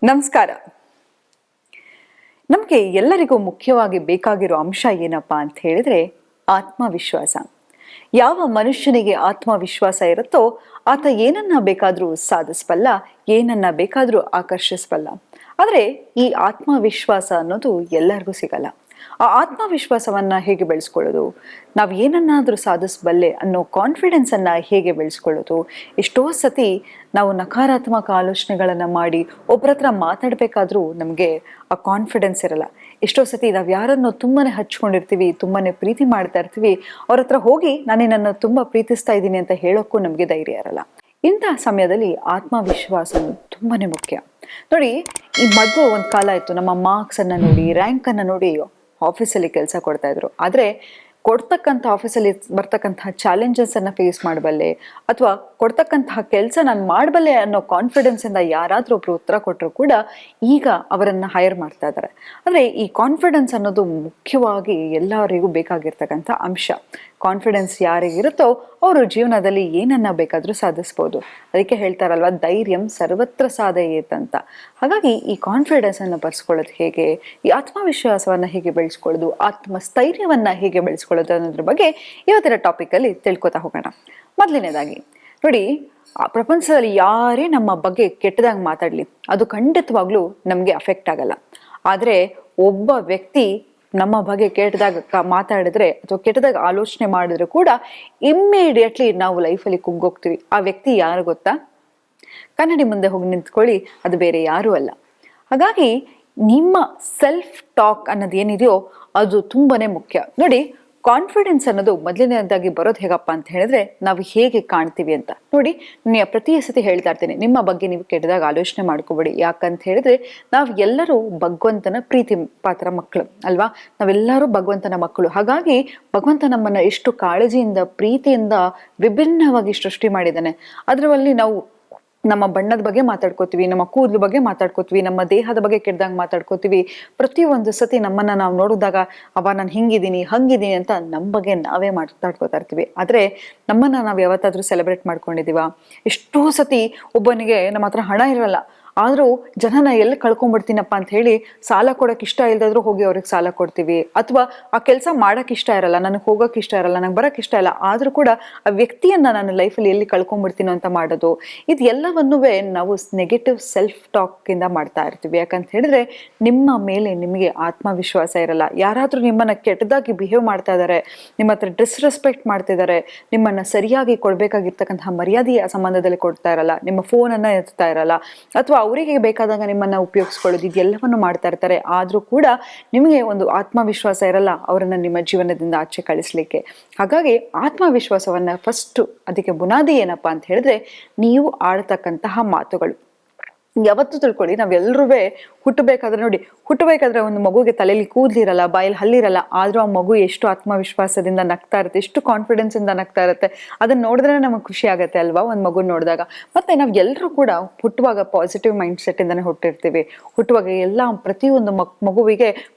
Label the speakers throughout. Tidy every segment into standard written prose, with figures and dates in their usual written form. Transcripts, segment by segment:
Speaker 1: ನಮಸ್ಕಾರ. ನಮಗೆ ಎಲ್ಲರಿಗೂ ಮುಖ್ಯವಾಗಿ ಬೇಕಾಗಿರೋ ಅಂಶ ಏನಪ್ಪಾ ಅಂತ ಹೇಳಿದ್ರೆ ಆತ್ಮವಿಶ್ವಾಸ. ಯಾವ ಮನುಷ್ಯನಿಗೆ ಆತ್ಮವಿಶ್ವಾಸ ಇರುತ್ತೋ ಆತ ಏನನ್ನ ಬೇಕಾದ್ರೂ ಸಾಧಿಸಬಲ್ಲ, ಏನನ್ನ ಬೇಕಾದ್ರೂ ಆಕರ್ಷಿಸಬಲ್ಲ. ಆದರೆ ಈ ಆತ್ಮವಿಶ್ವಾಸ ಅನ್ನೋದು ಎಲ್ಲರಿಗೂ ಸಿಗಲ್ಲ. ಆ ಆತ್ಮವಿಶ್ವಾಸವನ್ನ ಹೇಗೆ ಬೆಳೆಸ್ಕೊಳ್ಳೋದು, ನಾವು ಏನನ್ನಾದ್ರೂ ಸಾಧಿಸಬಲ್ಲೆ ಅನ್ನೋ ಕಾನ್ಫಿಡೆನ್ಸ್ ಅನ್ನ ಹೇಗೆ ಬೆಳೆಸ್ಕೊಳ್ಳೋದು? ಎಷ್ಟೋ ಸತಿ ನಾವು ನಕಾರಾತ್ಮಕ ಆಲೋಚನೆಗಳನ್ನ ಮಾಡಿ ಒಬ್ಬರ ಹತ್ರ ಮಾತಾಡ್ಬೇಕಾದ್ರೂ ನಮಗೆ ಆ ಕಾನ್ಫಿಡೆನ್ಸ್ ಇರಲ್ಲ. ಎಷ್ಟೋ ಸತಿ ನಾವು ಯಾರನ್ನು ತುಂಬಾನೇ ಹಚ್ಕೊಂಡಿರ್ತೀವಿ, ತುಂಬಾನೇ ಪ್ರೀತಿ ಮಾಡ್ತಾ ಇರ್ತೀವಿ, ಅವ್ರ ಹತ್ರ ಹೋಗಿ ನಾನು ನಿನ್ನನ್ನು ತುಂಬಾ ಪ್ರೀತಿಸ್ತಾ ಇದ್ದೀನಿ ಅಂತ ಹೇಳೋಕ್ಕೂ ನಮಗೆ ಧೈರ್ಯ ಇರಲ್ಲ. ಇಂತಹ ಸಮಯದಲ್ಲಿ ಆತ್ಮವಿಶ್ವಾಸ ತುಂಬಾನೇ ಮುಖ್ಯ. ನೋಡಿ, ಈ ಮೊದಲು ಒಂದು ಕಾಲ ಇತ್ತು, ನಮ್ಮ ಮಾರ್ಕ್ಸ್ ಅನ್ನ ನೋಡಿ, ರ್ಯಾಂಕ್ ಅನ್ನ ನೋಡಿ ಆಫೀಸಲ್ಲಿ ಕೆಲಸ ಕೊಡ್ತಾ ಇದ್ರು. ಆದರೆ ಕೊಡ್ತಕ್ಕಂಥ ಆಫೀಸಲ್ಲಿ ಬರ್ತಕ್ಕಂತಹ ಚಾಲೆಂಜಸ್ ಅನ್ನ ಫೇಸ್ ಮಾಡಬಲ್ಲೆ ಅಥವಾ ಕೊಡ್ತಕ್ಕಂತಹ ಕೆಲಸ ನಾನು ಮಾಡಬಲ್ಲೆ ಅನ್ನೋ ಕಾನ್ಫಿಡೆನ್ಸ್ ಇಂದ ಯಾರಾದ್ರೂ ಒಬ್ರು ಉತ್ತರ ಕೊಟ್ಟರು ಕೂಡ ಈಗ ಅವರನ್ನ ಹೈರ್ ಮಾಡ್ತಾ ಇದ್ದಾರೆ. ಅಂದ್ರೆ ಈ ಕಾನ್ಫಿಡೆನ್ಸ್ ಅನ್ನೋದು ಮುಖ್ಯವಾಗಿ ಎಲ್ಲರಿಗೂ ಬೇಕಾಗಿರ್ತಕ್ಕಂಥ ಅಂಶ. ಕಾನ್ಫಿಡೆನ್ಸ್ ಯಾರಿಗಿರುತ್ತೋ ಅವರು ಜೀವನದಲ್ಲಿ ಏನನ್ನ ಬೇಕಾದ್ರೂ ಸಾಧಿಸ್ಬೋದು. ಅದಕ್ಕೆ ಹೇಳ್ತಾರಲ್ವಾ, ಧೈರ್ಯಂ ಸರ್ವತ್ರ ಸಾಧಯೇತ್ ಅಂತ. ಹಾಗಾಗಿ ಈ ಕಾನ್ಫಿಡೆನ್ಸ್ ಅನ್ನು ಬರ್ಸ್ಕೊಳ್ಳೋದು ಹೇಗೆ, ಈ ಆತ್ಮವಿಶ್ವಾಸವನ್ನ ಹೇಗೆ ಬೆಳೆಸ್ಕೊಳ್ಳೋದು, ಆತ್ಮಸ್ಥೈರ್ಯವನ್ನ ಹೇಗೆ ಬೆಳೆಸ್ಕೊಳ್ಳೋದು ಅನ್ನೋದ್ರ ಬಗ್ಗೆ ಇವತ್ತಿನ ಟಾಪಿಕ್ ಅಲ್ಲಿ ತಿಳ್ಕೊತಾ ಹೋಗೋಣ. ಮೊದಲನೇದಾಗಿ ನೋಡಿ, ಪ್ರಪಂಚದಲ್ಲಿ ಯಾರೇ ನಮ್ಮ ಬಗ್ಗೆ ಕೆಟ್ಟದಾಗಿ ಮಾತಾಡ್ಲಿ ಅದು ಖಂಡಿತವಾಗ್ಲೂ ನಮ್ಗೆ ಅಫೆಕ್ಟ್ ಆಗಲ್ಲ. ಆದ್ರೆ ಒಬ್ಬ ವ್ಯಕ್ತಿ ನಮ್ಮ ಬಗ್ಗೆ ಕೆಟ್ಟದಾಗ ಮಾತಾಡಿದ್ರೆ ಅಥವಾ ಕೆಟ್ಟದಾಗ ಆಲೋಚನೆ ಮಾಡಿದ್ರು ಕೂಡ ಇಮ್ಮಿಡಿಯೇಟ್ಲಿ ನಾವು ಲೈಫಲ್ಲಿ ಕುಗ್ಗೋಗ್ತೀವಿ. ಆ ವ್ಯಕ್ತಿ ಯಾರು ಗೊತ್ತಾ? ಕನ್ನಡಿ ಮುಂದೆ ಹೋಗಿ ನಿಂತ್ಕೊಳ್ಳಿ, ಅದು ಬೇರೆ ಯಾರೂ ಅಲ್ಲ. ಹಾಗಾಗಿ ನಿಮ್ಮ ಸೆಲ್ಫ್ ಟಾಕ್ ಅನ್ನೋದು ಏನಿದೆಯೋ ಅದು ತುಂಬಾನೇ ಮುಖ್ಯ. ನೋಡಿ, ಕಾನ್ಫಿಡೆನ್ಸ್ ಅನ್ನೋದು ಮೊದಲನೇದಾಗಿ ಬರೋದು ಹೇಗಪ್ಪ ಅಂತ ಹೇಳಿದ್ರೆ ನಾವು ಹೇಗೆ ಕಾಣ್ತೀವಿ ಅಂತ. ನೋಡಿ, ನಾನು ಪ್ರತಿ ಸತಿ ಹೇಳ್ತಾ ಇರ್ತೀನಿ, ನಿಮ್ಮ ಬಗ್ಗೆ ನೀವು ಕೆಟ್ಟದಾಗ ಆಲೋಚನೆ ಮಾಡ್ಕೋಬೇಡಿ. ಯಾಕಂತ ಹೇಳಿದ್ರೆ ನಾವು ಎಲ್ಲರೂ ಭಗವಂತನ ಪ್ರೀತಿ ಪಾತ್ರ ಮಕ್ಕಳು ಅಲ್ವಾ? ನಾವೆಲ್ಲರೂ ಭಗವಂತನ ಮಕ್ಕಳು. ಹಾಗಾಗಿ ಭಗವಂತ ನಮ್ಮನ್ನ ಎಷ್ಟು ಕಾಳಜಿಯಿಂದ ಪ್ರೀತಿಯಿಂದ ವಿಭಿನ್ನವಾಗಿ ಸೃಷ್ಟಿ ಮಾಡಿದ್ದಾನೆ. ಅದರಲ್ಲಿ ನಾವು ನಮ್ಮ ಬಣ್ಣದ ಬಗ್ಗೆ ಮಾತಾಡ್ಕೋತೀವಿ, ನಮ್ಮ ಕೂದಲು ಬಗ್ಗೆ ಮಾತಾಡ್ಕೋತೀವಿ, ನಮ್ಮ ದೇಹದ ಬಗ್ಗೆ ಕೆಟ್ಟದಾಗ ಮಾತಾಡ್ಕೋತೀವಿ. ಪ್ರತಿಯೊಂದು ಸತಿ ನಮ್ಮನ್ನ ನಾವು ನೋಡಿದಾಗ ನಾನು ಹಿಂಗಿದ್ದೀನಿ ಹಂಗಿದ್ದೀನಿ ಅಂತ ನಮ್ಮ ಬಗ್ಗೆ ನಾವೇ ಮಾತಾಡ್ಕೋತಾ ಇರ್ತೀವಿ. ಆದ್ರೆ ನಮ್ಮನ್ನ ನಾವು ಯಾವತ್ತಾದ್ರೂ ಸೆಲೆಬ್ರೇಟ್ ಮಾಡ್ಕೊಂಡಿದೀವ? ಎಷ್ಟೋ ಸತಿ ಒಬ್ಬನಿಗೆ ನಮ್ಮ ಹತ್ರ ಹಣ ಇರಲ್ಲ, ಆದ್ರೂ ಜನನ ಎಲ್ಲಿ ಕಳ್ಕೊಂಡ್ಬಿಡ್ತೀನಪ್ಪ ಅಂತ ಹೇಳಿ ಸಾಲ ಕೊಡಕ್ ಇಷ್ಟ ಇಲ್ದಾದ್ರೂ ಹೋಗಿ ಅವ್ರಿಗೆ ಸಾಲ ಕೊಡ್ತೀವಿ. ಅಥವಾ ಆ ಕೆಲಸ ಮಾಡಕ್ ಇಷ್ಟ ಇರಲ್ಲ, ನನಗೆ ಹೋಗಕ್ ಇಷ್ಟ ಇರಲ್ಲ, ನಂಗೆ ಬರಕ್ ಇಷ್ಟ ಇಲ್ಲ, ಆದ್ರೂ ಕೂಡ ಆ ವ್ಯಕ್ತಿಯನ್ನ ನಾನು ಲೈಫಲ್ಲಿ ಎಲ್ಲಿ ಕಳ್ಕೊಂಡ್ಬಿಡ್ತೀನೋ ಅಂತ ಮಾಡೋದು. ಇದು ಎಲ್ಲವನ್ನೂ ನಾವು ನೆಗೆಟಿವ್ ಸೆಲ್ಫ್ ಟಾಕ್ ಇಂದ ಮಾಡ್ತಾ ಇರ್ತೀವಿ. ಯಾಕಂತ ಹೇಳಿದ್ರೆ ನಿಮ್ಮ ಮೇಲೆ ನಿಮಗೆ ಆತ್ಮವಿಶ್ವಾಸ ಇರಲ್ಲ. ಯಾರಾದ್ರೂ ನಿಮ್ಮನ್ನ ಕೆಟ್ಟದಾಗಿ ಬಿಹೇವ್ ಮಾಡ್ತಾ ಇದಾರೆ, ನಿಮ್ಮ ಹತ್ರ ಡಿಸ್ರೆಸ್ಪೆಕ್ಟ್ ಮಾಡ್ತಿದ್ದಾರೆ, ನಿಮ್ಮನ್ನ ಸರಿಯಾಗಿ ಕೊಡ್ಬೇಕಾಗಿರ್ತಕ್ಕಂತಹ ಮರ್ಯಾದೆಯ ಸಂಬಂಧದಲ್ಲಿ ಕೊಡ್ತಾ ಇರಲ್ಲ, ನಿಮ್ಮ ಫೋನ್ ಅನ್ನ ಎತ್ತಾ ಇರಲ್ಲ, ಅಥವಾ ಅವರಿಗೆ ಬೇಕಾದಾಗ ನಿಮ್ಮನ್ನ ಉಪಯೋಗಿಸ್ಕೊಳ್ಳೋದು, ಇದೆಲ್ಲವನ್ನು ಮಾಡ್ತಾ ಇರ್ತಾರೆ. ಆದ್ರೂ ಕೂಡ ನಿಮಗೆ ಒಂದು ಆತ್ಮವಿಶ್ವಾಸ ಇರಲ್ಲ ಅವರನ್ನ ನಿಮ್ಮ ಜೀವನದಿಂದ ಆಚೆ ಕಳಿಸ್ಲಿಕ್ಕೆ. ಹಾಗಾಗಿ ಆತ್ಮವಿಶ್ವಾಸವನ್ನ ಫಸ್ಟ್, ಅದಕ್ಕೆ ಬುನಾದಿ ಏನಪ್ಪಾ ಅಂತ ಹೇಳಿದ್ರೆ ನೀವು ಆಡ್ತಕ್ಕಂತಹ ಮಾತುಗಳು. ಯಾವತ್ತೂ ತಿಳ್ಕೊಳ್ಳಿ, ನಾವೆಲ್ಲರೂ ಹುಟ್ಟಬೇಕಾದ್ರೆ ನೋಡಿ, ಹುಟ್ಟಬೇಕಾದ್ರೆ ಒಂದು ಮಗುಗೆ ತಲೆಯಲ್ಲಿ ಕೂದಲಿರಲ್ಲ, ಬಾಯಲ್ಲಿ ಹಲ್ಲಿರಲ್ಲ, ಆದ್ರೂ ಆ ಮಗು ಎಷ್ಟು ಆತ್ಮವಿಶ್ವಾಸದಿಂದ ನಗ್ತಾ ಇರುತ್ತೆ, ಎಷ್ಟು ಕಾನ್ಫಿಡೆನ್ಸ್ ಇಂದ ನಗ್ತಾ ಇರುತ್ತೆ. ಅದನ್ನ ನೋಡಿದ್ರೆ ನಮಗೆ ಖುಷಿ ಆಗತ್ತೆ ಅಲ್ವಾ, ಒಂದು ಮಗು ನೋಡಿದಾಗ. ಮತ್ತೆ ನಾವ್ ಎಲ್ಲರೂ ಕೂಡ ಹುಟ್ಟುವಾಗ ಪಾಸಿಟಿವ್ ಮೈಂಡ್ ಸೆಟ್ ಇಂದಾನೆ ಹುಟ್ಟಿರ್ತೀವಿ. ಹುಟ್ಟುವಾಗ ಎಲ್ಲ ಪ್ರತಿಯೊಂದು ಮಗುವಿಗೆ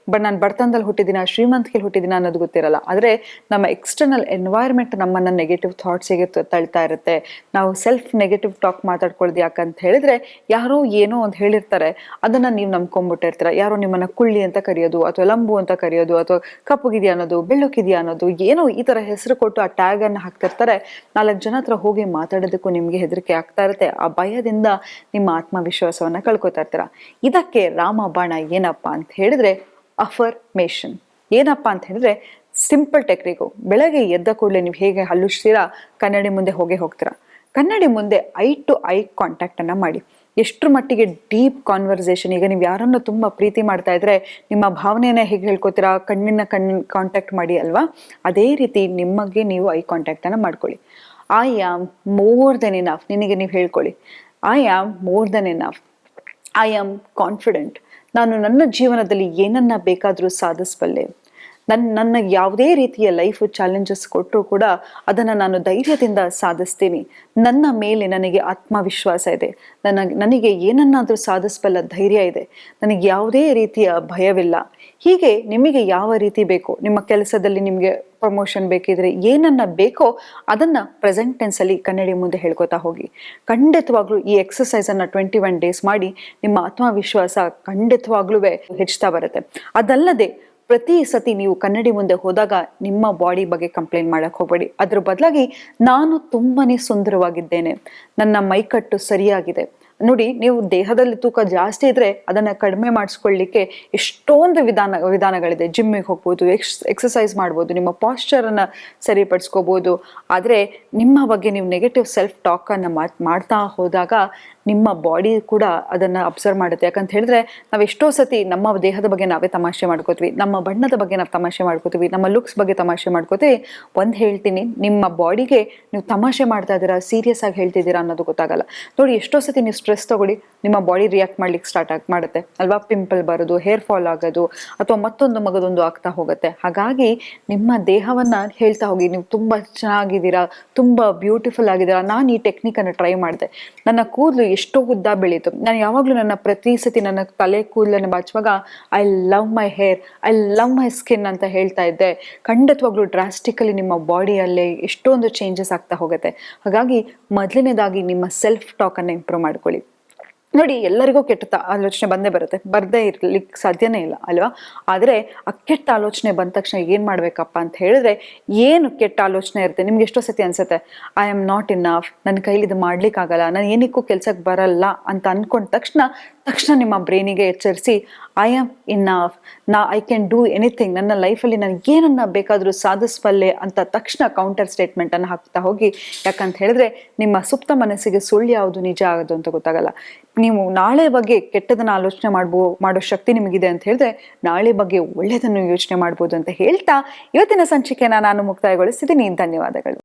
Speaker 1: ನಾನು ಬಡತನದಲ್ಲಿ ಹುಟ್ಟಿದಿನ, ಶ್ರೀಮಂತಿಕೆಯಲ್ಲಿ ಹುಟ್ಟಿದಿನ ಅನ್ನೋದು ಗೊತ್ತಿರಲ್ಲ. ಆದ್ರೆ ನಮ್ಮ ಎಕ್ಸ್ಟರ್ನಲ್ ಎನ್ವೈರ್ಮೆಂಟ್ ನಮ್ಮನ್ನ ನೆಗೆಟಿವ್ ಥಾಟ್ಸಿಗೆ ತಳ್ತಾ ಇರುತ್ತೆ. ನಾವು ಸೆಲ್ಫ್ ನೆಗೆಟಿವ್ ಟಾಕ್ ಮಾತಾಡ್ಕೊಳ್ಳೋದು ಯಾಕಂತ ಹೇಳಿದ್ರೆ, ಯಾರೋ ಏನೋ ಅಂತ ಹೇಳಿರ್ತಾರೆ, ಅದನ್ನ ನೀವು ನಂಬ್ಕೊಂಡ್ಬಿಟ್ಟಿರ್ತೀರ. ಯಾರೋ ನಿಮ್ಮನ್ನ ಕುಳ್ಳಿ ಅಂತ ಕರೆಯೋದು, ಅಥವಾ ಲಂಬು ಅಂತ ಕರೆಯೋದು, ಅಥವಾ ಕಪ್ಪುಗಿದ್ಯಾ ಅನ್ನೋದು, ಬೆಳ್ಳಕ್ಕಿದ್ಯಾ ಅನ್ನೋದು, ಏನೋ ಈ ತರ ಹೆಸರು ಕೊಟ್ಟು ಆ ಟ್ಯಾಗ್ ಅನ್ನ ಹಾಕ್ತಿರ್ತಾರೆ. 4 ಜನ ಹತ್ರ ಹೋಗಿ ಮಾತಾಡೋದಕ್ಕೂ ನಿಮ್ಗೆ ಹೆದರಿಕೆ ಆಗ್ತಾ ಇರುತ್ತೆ. ಆ ಭಯದಿಂದ ನಿಮ್ಮ ಆತ್ಮವಿಶ್ವಾಸವನ್ನ ಕಳ್ಕೊತಾ ಇರ್ತೀರ. ಇದಕ್ಕೆ ರಾಮಬಾಣ ಏನಪ್ಪಾ ಅಂತ ಹೇಳಿದ್ರೆ ಅಫರ್ಮೇಷನ್. ಏನಪ್ಪಾ ಅಂತ ಹೇಳಿದ್ರೆ ಸಿಂಪಲ್ ಟೆಕ್ನಿಕು. ಬೆಳಗ್ಗೆ ಎದ್ದ ಕೂಡಲೇ ನೀವು ಹೇಗೆ ಹಲ್ಲುಚ್ತೀರಾ, ಕನ್ನಡಿ ಮುಂದೆ ಹೋಗ್ತೀರಾ. ಕನ್ನಡಿ ಮುಂದೆ ಐ ಟು ಐ ಕಾಂಟ್ಯಾಕ್ಟ್ ಅನ್ನ ಮಾಡಿ. ಎಷ್ಟರ ಮಟ್ಟಿಗೆ ಡೀಪ್ ಕಾನ್ವರ್ಸೇಷನ್. ಈಗ ನೀವು ಯಾರನ್ನು ತುಂಬಾ ಪ್ರೀತಿ ಮಾಡ್ತಾ ಇದ್ರೆ ನಿಮ್ಮ ಭಾವನೆಯನ್ನ ಹೇಗೆ ಹೇಳ್ಕೊತೀರಾ, ಕಣ್ಣಿನ ಕಾಂಟ್ಯಾಕ್ಟ್ ಮಾಡಿ ಅಲ್ವಾ? ಅದೇ ರೀತಿ ನಿಮಗೆ ನೀವು ಐ ಕಾಂಟ್ಯಾಕ್ಟ್ ಅನ್ನ ಮಾಡ್ಕೊಳ್ಳಿ. I am more than enough. ನಿನಗೆ ನೀವು ಹೇಳ್ಕೊಳ್ಳಿ, I am more than enough, I am confident. ನಾನು ನನ್ನ ಜೀವನದಲ್ಲಿ ಏನನ್ನ ಬೇಕಾದ್ರೂ ಸಾಧಿಸಬಲ್ಲೆ. ನನ್ನ ಯಾವುದೇ ರೀತಿಯ ಲೈಫ್ ಚಾಲೆಂಜಸ್ ಕೊಟ್ಟರು ಕೂಡ ಅದನ್ನ ನಾನು ಧೈರ್ಯದಿಂದ ಸಾಧಿಸ್ತೀನಿ. ನನ್ನ ಮೇಲೆ ನನಗೆ ಆತ್ಮವಿಶ್ವಾಸ ಇದೆ. ನನಗೆ ಏನನ್ನಾದ್ರೂ ಸಾಧಿಸಬಲ್ಲ ಧೈರ್ಯ ಇದೆ. ನನಗೆ ಯಾವುದೇ ರೀತಿಯ ಭಯವಿಲ್ಲ. ಹೀಗೆ ನಿಮಗೆ ಯಾವ ರೀತಿ ಬೇಕು, ನಿಮ್ಮ ಕೆಲಸದಲ್ಲಿ ನಿಮಗೆ ಪ್ರಮೋಷನ್ ಬೇಕಿದ್ರೆ ಏನನ್ನ ಬೇಕೋ ಅದನ್ನ ಪ್ರೆಸೆಂಟ್ ಟೆನ್ಸಲ್ಲಿ ಕನ್ನಡಿ ಮುಂದೆ ಹೇಳ್ಕೊತಾ ಹೋಗಿ. ಖಂಡಿತವಾಗ್ಲೂ ಈ ಎಕ್ಸಸೈಸನ್ನು 21 ಡೇಸ್ ಮಾಡಿ ನಿಮ್ಮ ಆತ್ಮವಿಶ್ವಾಸ ಖಂಡಿತವಾಗ್ಲೂ ಹೆಚ್ಚುತ್ತಾ ಬರುತ್ತೆ. ಅದಲ್ಲದೆ ಪ್ರತಿ ಸತಿ ನೀವು ಕನ್ನಡಿ ಮುಂದೆ ಹೋದಾಗ ನಿಮ್ಮ ಬಾಡಿ ಬಗ್ಗೆ ಕಂಪ್ಲೇಂಟ್ ಮಾಡಕ್ ಹೋಗಬೇಡಿ. ಅದ್ರ ಬದಲಾಗಿ ನಾನು ತುಂಬಾನೇ ಸುಂದರವಾಗಿದ್ದೇನೆ, ನನ್ನ ಮೈಕಟ್ಟು ಸರಿಯಾಗಿದೆ. ನೋಡಿ, ನೀವು ದೇಹದಲ್ಲಿ ತೂಕ ಜಾಸ್ತಿ ಇದ್ರೆ ಅದನ್ನ ಕಡಿಮೆ ಮಾಡಿಸ್ಕೊಳ್ಳಿಕ್ಕೆ ಎಷ್ಟೊಂದು ವಿಧಾನಗಳಿದೆ. ಜಿಮ್ಮಿಗೆ ಹೋಗ್ಬೋದು, ಎಕ್ಸಸೈಸ್ ಮಾಡ್ಬೋದು, ನಿಮ್ಮ ಪಾಶ್ಚರನ್ನು ಸರಿಪಡಿಸ್ಕೋಬೋದು. ಆದರೆ ನಿಮ್ಮ ಬಗ್ಗೆ ನೀವು ನೆಗೆಟಿವ್ ಸೆಲ್ಫ್ ಟಾಕನ್ನು ಮಾಡ್ತಾ ಹೋದಾಗ ನಿಮ್ಮ ಬಾಡಿ ಕೂಡ ಅದನ್ನು ಅಬ್ಸರ್ವ್ ಮಾಡುತ್ತೆ. ಯಾಕಂತ ಹೇಳಿದ್ರೆ ನಾವು ಎಷ್ಟೋ ಸತಿ ನಮ್ಮ ದೇಹದ ಬಗ್ಗೆ ನಾವೇ ತಮಾಷೆ ಮಾಡ್ಕೋತೀವಿ, ನಮ್ಮ ಬಣ್ಣದ ಬಗ್ಗೆ ನಾವು ತಮಾಷೆ ಮಾಡ್ಕೋತೀವಿ, ನಮ್ಮ ಲುಕ್ಸ್ ಬಗ್ಗೆ ತಮಾಷೆ ಮಾಡ್ಕೋತೀವಿ. ಒಂದು ಹೇಳ್ತೀನಿ, ನಿಮ್ಮ ಬಾಡಿಗೆ ನೀವು ತಮಾಷೆ ಮಾಡ್ತಾ ಇದ್ದೀರಾ, ಸೀರಿಯಸ್ ಆಗಿ ಹೇಳ್ತಿದ್ದೀರಾ ಅನ್ನೋದು ಗೊತ್ತಾಗಲ್ಲ. ನೋಡಿ, ಎಷ್ಟೋ ಸತಿ ನೀವು ಸ್ಟ್ರೆಸ್ ತಗೊಳ್ಳಿ, ನಿಮ್ಮ ಬಾಡಿ ರಿಯಾಕ್ಟ್ ಮಾಡ್ಲಿಕ್ಕೆ ಸ್ಟಾರ್ಟ್ ಮಾಡುತ್ತೆ ಅಲ್ವಾ? ಪಿಂಪಲ್ ಬರೋದು, ಹೇರ್ ಫಾಲ್ ಆಗೋದು, ಅಥವಾ ಮತ್ತೊಂದು ಮಗದೊಂದು ಆಗ್ತಾ ಹೋಗುತ್ತೆ. ಹಾಗಾಗಿ ನಿಮ್ಮ ದೇಹವನ್ನ ಹೇಳ್ತಾ ಹೋಗಿ, ನೀವು ತುಂಬಾ ಚೆನ್ನಾಗಿದ್ದೀರಾ, ತುಂಬಾ ಬ್ಯೂಟಿಫುಲ್ ಆಗಿದ್ದೀರಾ, ನಾನು ಈ ಟೆಕ್ನಿಕನ್ನು ಟ್ರೈ ಮಾಡಿದೆ, ನನ್ನ ಕೂದಲು ಎಷ್ಟೋ ಉದ್ದ ಬೆಳೀತು, ನಾನು ಯಾವಾಗಲೂ ನನ್ನ ಪ್ರತಿ ಸತಿ ನನ್ನ ತಲೆ ಕೂದಲನ್ನು ಬಾಚುವಾಗ I love my hair, I love my skin ಅಂತ ಹೇಳ್ತಾ ಇದ್ದೆ. ಖಂಡಿತವಾಗ್ಲೂ ಡ್ರಾಸ್ಟಿಕಲಿ ನಿಮ್ಮ ಬಾಡಿಯಲ್ಲೇ ಎಷ್ಟೊಂದು ಚೇಂಜಸ್ ಆಗ್ತಾ ಹೋಗುತ್ತೆ. ಹಾಗಾಗಿ ಮೊದಲನೇದಾಗಿ ನಿಮ್ಮ ಸೆಲ್ಫ್ ಟಾಕನ್ನು ಇಂಪ್ರೂವ್ ಮಾಡ್ಕೊಳ್ಳಿ. ನೋಡಿ, ಎಲ್ಲರಿಗೂ ಕೆಟ್ಟ ಆಲೋಚನೆ ಬರದೇ ಇರ್ಲಿಕ್ಕೆ ಸಾಧ್ಯನೇ ಇಲ್ಲ ಅಲ್ವಾ? ಆದರೆ ಆ ಕೆಟ್ಟ ಆಲೋಚನೆ ಬಂದ ತಕ್ಷಣ ಏನು ಮಾಡ್ಬೇಕಪ್ಪ ಅಂತ ಹೇಳಿದ್ರೆ, ಏನು ಕೆಟ್ಟ ಆಲೋಚನೆ ಇರುತ್ತೆ, ನಿಮ್ಗೆ ಎಷ್ಟೋ ಸತಿ ಅನ್ಸುತ್ತೆ ಐ ಆಮ್ ನಾಟ್ ಇನಫ್, ನನ್ನ ಕೈಲಿ ಇದು ಮಾಡ್ಲಿಕ್ಕಾಗಲ್ಲ, ನಾನು ಏನಕ್ಕೂ ಕೆಲ್ಸಕ್ಕೆ ಬರಲ್ಲ ಅಂತ ಅನ್ಕೊಂಡ ತಕ್ಷಣ ನಿಮ್ಮ ಬ್ರೈನಿಗೆ ಎಚ್ಚರಿಸಿ I am enough, I can do anything, ನನ್ನ ಲೈಫಲ್ಲಿ ನಾನು ಏನನ್ನ ಬೇಕಾದರೂ ಸಾಧಿಸಬಲ್ಲೆ ಅಂತ ತಕ್ಷಣ ಕೌಂಟರ್ ಸ್ಟೇಟ್ಮೆಂಟನ್ನು ಹಾಕ್ತಾ ಹೋಗಿ. ಯಾಕಂತ ಹೇಳಿದ್ರೆ ನಿಮ್ಮ ಸುಪ್ತ ಮನಸ್ಸಿಗೆ ಸುಳ್ಳು ಯಾವುದು ನಿಜ ಆಗೋದು ಅಂತ ಗೊತ್ತಾಗಲ್ಲ. ನೀವು ನಾಳೆ ಬಗ್ಗೆ ಕೆಟ್ಟದನ್ನ ಆಲೋಚನೆ ಮಾಡೋ ಶಕ್ತಿ ನಿಮಗಿದೆ ಅಂತ ಹೇಳಿದ್ರೆ ನಾಳೆ ಬಗ್ಗೆ ಒಳ್ಳೆಯದನ್ನು ಯೋಚನೆ ಮಾಡ್ಬೋದು ಅಂತ ಹೇಳ್ತಾ ಇವತ್ತಿನ ಸಂಚಿಕೆನ ನಾನು ಮುಕ್ತಾಯಗೊಳಿಸ್ತಿದ್ದೀನಿ. ಧನ್ಯವಾದಗಳು.